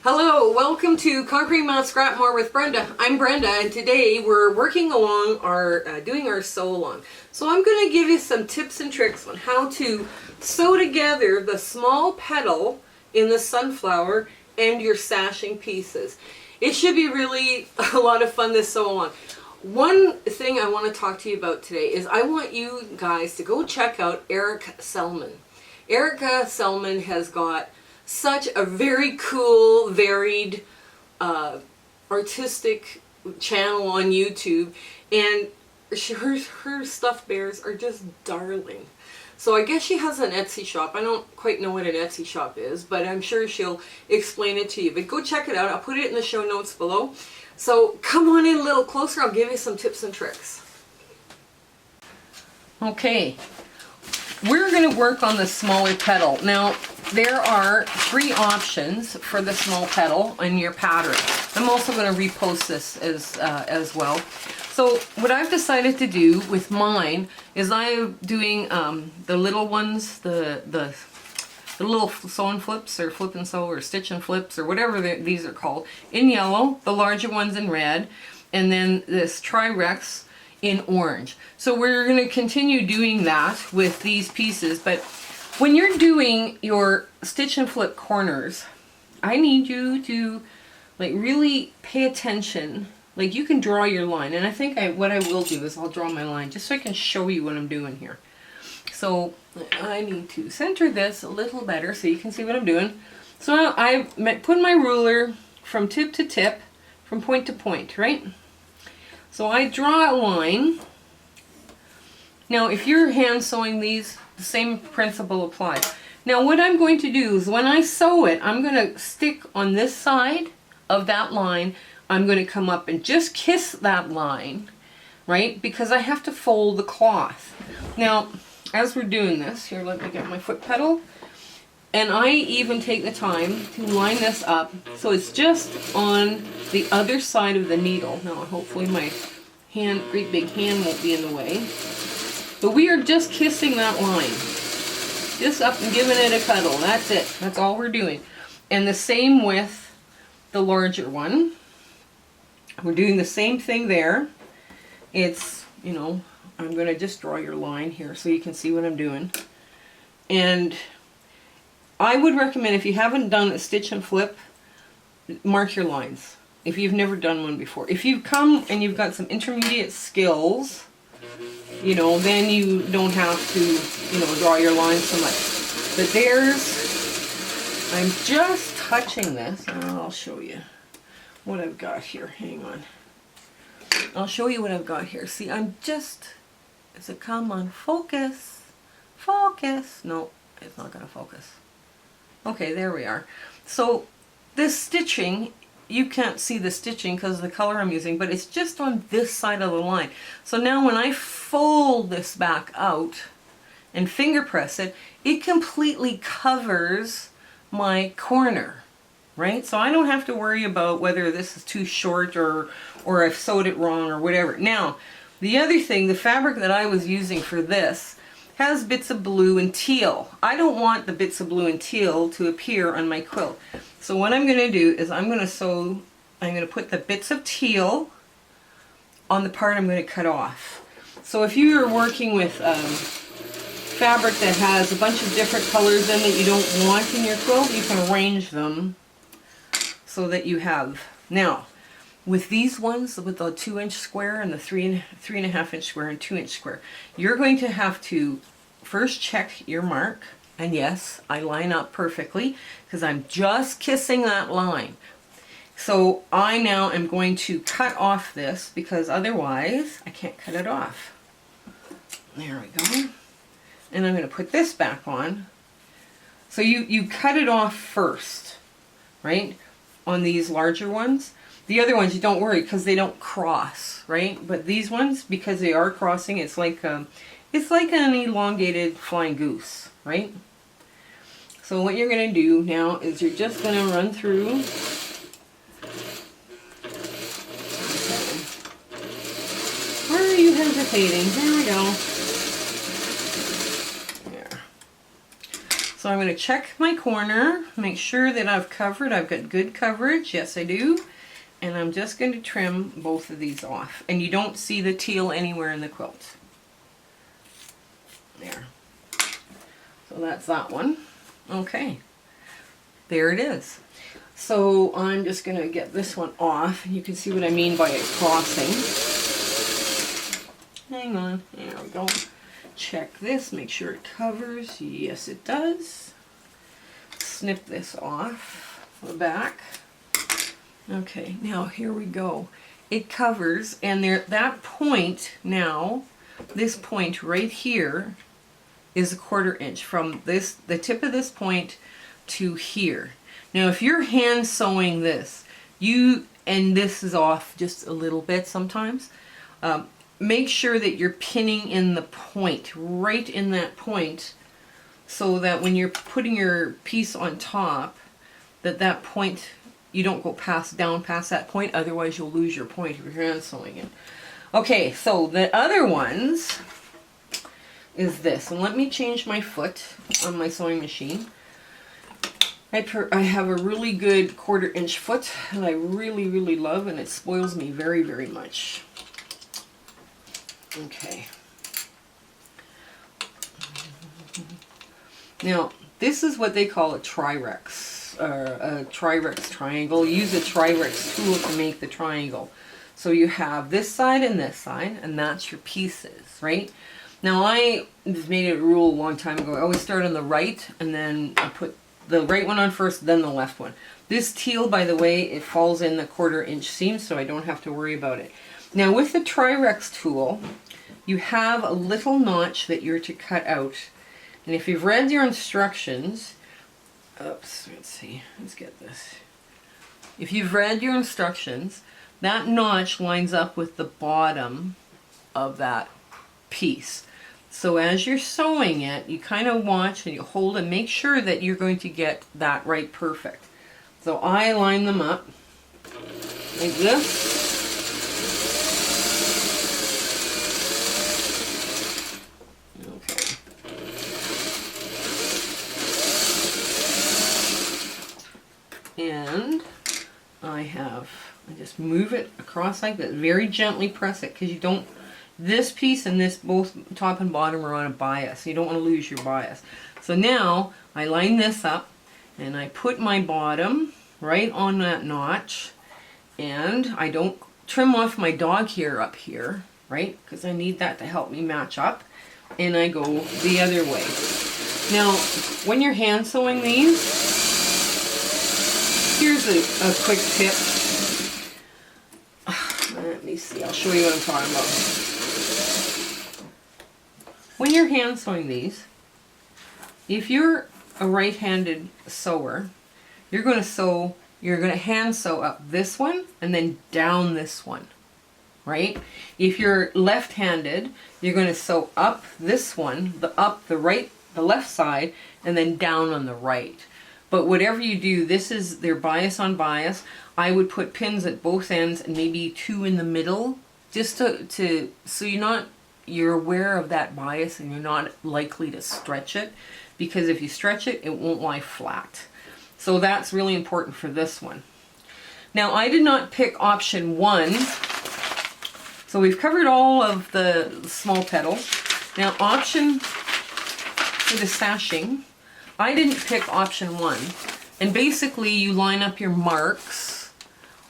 Hello, welcome to Conquering Mount Scrapmore with Brenda. I'm Brenda, and today we're working along our doing our sew along. So I'm going to give you some tips and tricks on how to sew together the small petal in the sunflower and your sashing pieces. It should be really a lot of fun to sew along. One thing I want to talk to you about today is I want you guys to go check out Erica Selman. Erica Selman has got such a very cool, varied, artistic channel on YouTube, and her stuffed bears are just darling. So I guess she has an Etsy shop. I don't quite know what an Etsy shop is, but I'm sure she'll explain it to you. But go check it out. I'll put it in the show notes below. So come on in a little closer. I'll give you some tips and tricks. Okay, we're going to work on the smaller petal. Now, there are 3 options for the small petal in your pattern. I'm also going to repost this as well. So what I've decided to do with mine is I'm doing the little ones, the little sew and flips, or flip and sew, or stitch and flips, or whatever these are called, in yellow, the larger ones in red, and then this Tri-Rex in orange. So we're going to continue doing that with these pieces, but when you're doing your stitch and flip corners, I need you to really pay attention. You can draw your line, and I think what I will do is I'll draw my line just so I can show you what I'm doing here. So I need to center this a little better so you can see what I'm doing. So I put my ruler from tip to tip, from point to point, right? So I draw a line. Now if you're hand sewing these, the same principle applies. Now what I'm going to do is when I sew it, I'm going to stick on this side of that line. I'm going to come up and just kiss that line, right? Because I have to fold the cloth. Now, as we're doing this, here, let me get my foot pedal. And I even take the time to line this up so it's just on the other side of the needle. Now, hopefully my great big hand won't be in the way. But we are just kissing that line. Just up and giving it a cuddle. That's it. That's all we're doing. And the same with the larger one. We're doing the same thing there. It's, I'm going to just draw your line here so you can see what I'm doing. And I would recommend, if you haven't done a stitch and flip, mark your lines. If you've never done one before. If you've come and you've got some intermediate skills, then you don't have to, draw your lines so much. But I'm just touching this, and I'll show you what I've got here. Hang on. I'll show you what I've got here. See, come on, focus. Focus. No, it's not going to focus. Okay, there we are. So this stitching, you can't see the stitching because of the color I'm using, but it's just on this side of the line. So now when I fold this back out and finger press it, it completely covers my corner, right? So I don't have to worry about whether this is too short or I've sewed it wrong or whatever. Now, the other thing, the fabric that I was using for this has bits of blue and teal. I don't want the bits of blue and teal to appear on my quilt. So what I'm going to do is I'm going to put the bits of teal on the part I'm going to cut off. So if you're working with fabric that has a bunch of different colors in that you don't want in your quilt, you can arrange them so that you have. Now, with these ones, with the 2-inch square and the 3.5-inch square and 2-inch square, you're going to have to first check your mark. And yes, I line up perfectly because I'm just kissing that line. So I now am going to cut off this because otherwise I can't cut it off. There we go. And I'm going to put this back on. So you cut it off first, right? On these larger ones. The other ones, you don't worry because they don't cross, right? But these ones, because they are crossing, it's like an elongated flying goose, right? So what you're going to do now is you're just going to run through. Where are you hesitating? There we go. There. So So I'm going to check my corner, make sure that I've got good coverage. Yes, I do. And I'm just going to trim both of these off. And you don't see the teal anywhere in the quilt. There. So that's that one. Okay. There it is. So I'm just going to get this one off. You can see what I mean by it crossing. Hang on. There we go. Check this. Make sure it covers. Yes, it does. Snip this off the back. Okay, now here we go. It covers, and there, that point now, this point right here is 1/4 inch from this, the tip of this point to here. Now if you're hand sewing this, and this is off just a little bit sometimes, make sure that you're pinning in the point, right in that point, so that when you're putting your piece on top, that point, you don't go down past that point, otherwise you'll lose your point if you're hand sewing it. Okay, so the other ones is this, and let me change my foot on my sewing machine. I have a really good 1/4 inch foot that I really, really love, and it spoils me very, very much. Okay. Now, this is what they call a Trirex, or a Trirex triangle. Use a Trirex tool to make the triangle. So you have this side, and that's your pieces, right? Now, I made it a rule a long time ago. I always start on the right, and then I put the right one on first, then the left one. This teal, by the way, it falls in the 1/4 inch seam, so I don't have to worry about it. Now, with the Trirex tool, you have a little notch that you're to cut out. And if you've read your instructions, oops, let's see, let's get this. If you've read your instructions, that notch lines up with the bottom of that piece. So as you're sewing it, you kind of watch and you hold and make sure that you're going to get that right perfect. So I line them up like this. And I just move it across like that, very gently press it, because you don't, this piece and this, both top and bottom are on a bias. You don't want to lose your bias. So now I line this up and I put my bottom right on that notch, and I don't trim off my dog hair up here, right, because I need that to help me match up, and I go the other way. Now when you're hand sewing these, here's a quick tip. Let me see, I'll show you what I'm talking about. When you're hand sewing these, if you're a right-handed sewer, you're going to hand sew up this one and then down this one, right? If you're left-handed, you're going to sew up this one, the left side, and then down on the right. But whatever you do, this is their bias on bias. I would put pins at both ends and maybe 2 in the middle, just so you're aware of that bias and you're not likely to stretch it, because if you stretch it, it won't lie flat. So that's really important for this one. Now, I did not pick option 1. So we've covered all of the small petals. Now, option for the sashing, I didn't pick option 1. And basically you line up your marks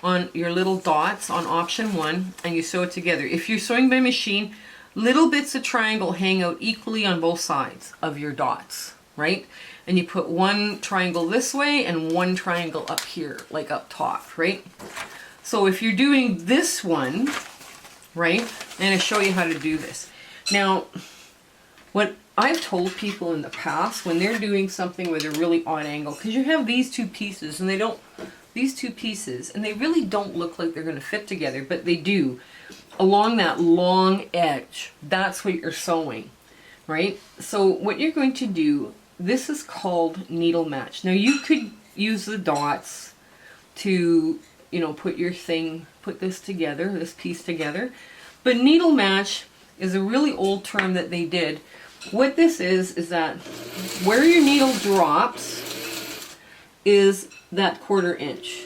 on your little dots on option 1 and you sew it together. If you're sewing by machine, little bits of triangle hang out equally on both sides of your dots, right? And you put one triangle this way and one triangle up here, like up top, right? So if you're doing this one, right, I'm going to show you how to do this. Now, what I've told people in the past when they're doing something with a really odd angle, because you have these two pieces and they really don't look like they're going to fit together, but they do. Along that long edge, that's what you're sewing, right? So what you're going to do, this is called needle match. Now you could use the dots to, put this together, this piece together, but needle match is a really old term that they did what this is that where your needle drops is that 1/4 inch.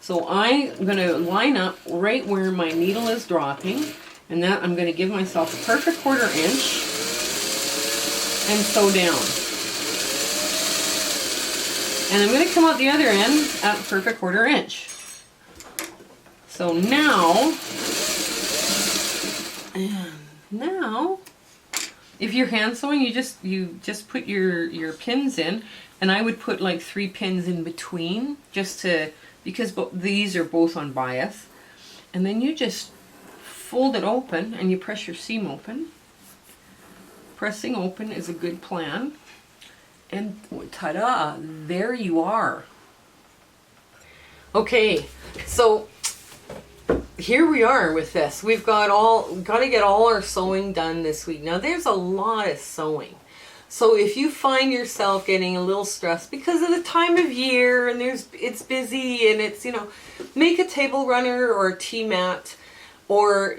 So I'm going to line up right where my needle is dropping, and that I'm going to give myself a perfect 1/4 inch and sew down. And I'm going to come out the other end at a perfect 1/4 inch. So now, if you're hand sewing, you just put your pins in, and I would put like 3 pins in between, just to, because these are both on bias, and then you just fold it open and you press your seam open. Pressing open is a good plan, and ta-da! There you are. Okay, so here we are with this. We've got to get all our sewing done this week. Now there's a lot of sewing. So if you find yourself getting a little stressed because of the time of year and it's busy and it's, make a table runner or a tea mat, or,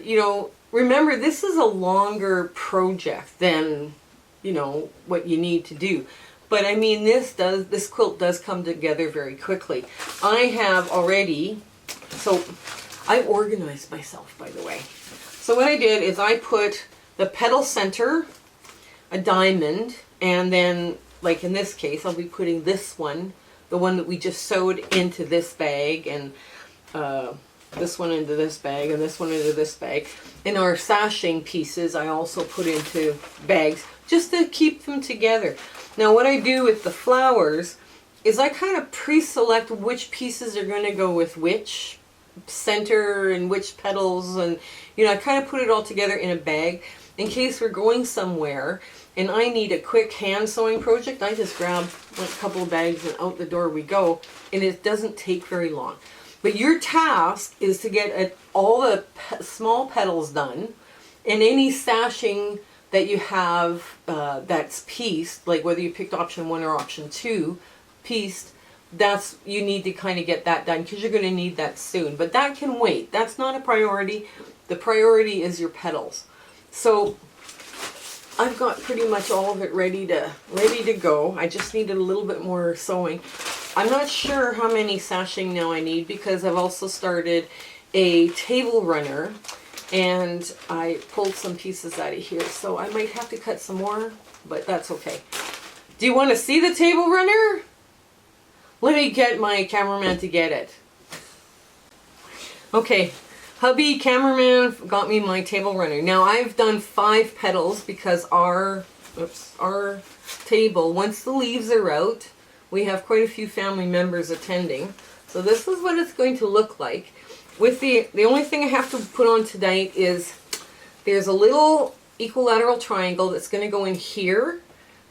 remember this is a longer project than, what you need to do. But I mean, this quilt does come together very quickly. I have already, so I organized myself, by the way. So what I did is I put the petal center, a diamond, and then, like in this case, I'll be putting this one, the one that we just sewed, into this bag, and this one into this bag, and this one into this bag. And our sashing pieces I also put into bags, just to keep them together. Now what I do with the flowers is I kind of pre-select which pieces are going to go with which center and which petals, and I kind of put it all together in a bag in case we're going somewhere and I need a quick hand sewing project. I just grab like a couple of bags and out the door we go, and it doesn't take very long. But your task is to get all the small petals done, and any sashing that you have that's pieced, like whether you picked option 1 or option 2 pieced, you need to kind of get that done because you're going to need that soon. But that can wait. That's not a priority. The priority is your petals. So I've got pretty much all of it ready to go. I just needed a little bit more sewing. I'm not sure how many sashing now I need because I've also started a table runner, and I pulled some pieces out of here. So I might have to cut some more, but that's okay. Do you want to see the table runner? Let me get my cameraman to get it. Okay, hubby cameraman got me my table runner. Now I've done 5 petals because our table, once the leaves are out, we have quite a few family members attending. So this is what it's going to look like. With the only thing I have to put on tonight is there's a little equilateral triangle that's going to go in here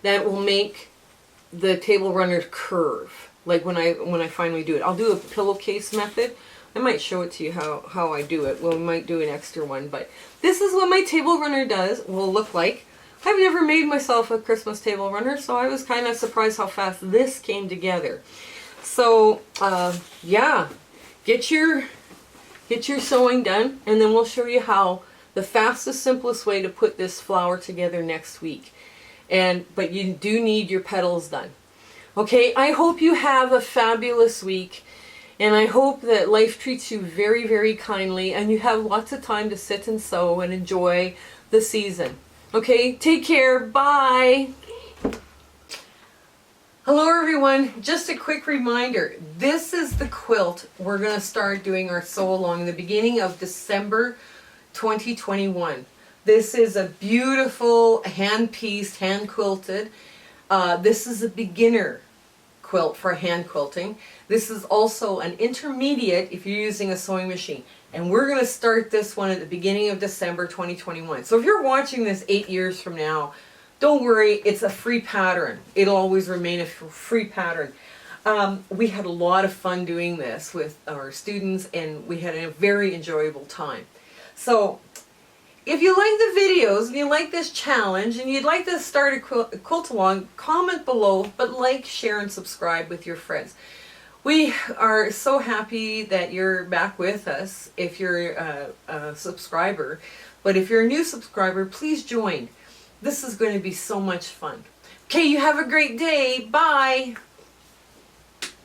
that will make the table runner curve. Like when I finally do it, I'll do a pillowcase method. I might show it to you how I do it. Well, we might do an extra one, but this is what my table runner will look like. I've never made myself a Christmas table runner, so I was kind of surprised how fast this came together. So yeah, get your sewing done, and then we'll show you how the fastest, simplest way to put this flower together next week. But you do need your petals done. Okay, I hope you have a fabulous week, and I hope that life treats you very, very kindly, and you have lots of time to sit and sew and enjoy the season. Okay, take care. Bye. Hello everyone, just a quick reminder, this is the quilt we're going to start doing our sew along in the beginning of December 2021. This is a beautiful hand-pieced, hand-quilted. This is a beginner quilt for hand quilting. This is also an intermediate if you're using a sewing machine. And we're going to start this one at the beginning of December 2021. So if you're watching this 8 years from now, don't worry, it's a free pattern. It'll always remain a free pattern. We had a lot of fun doing this with our students, and we had a very enjoyable time. So if you like the videos and you like this challenge and you'd like to start a quilt along, comment below, but like, share, and subscribe with your friends. We are so happy that you're back with us if you're a subscriber. But if you're a new subscriber, please join. This is going to be so much fun. Okay, you have a great day. Bye.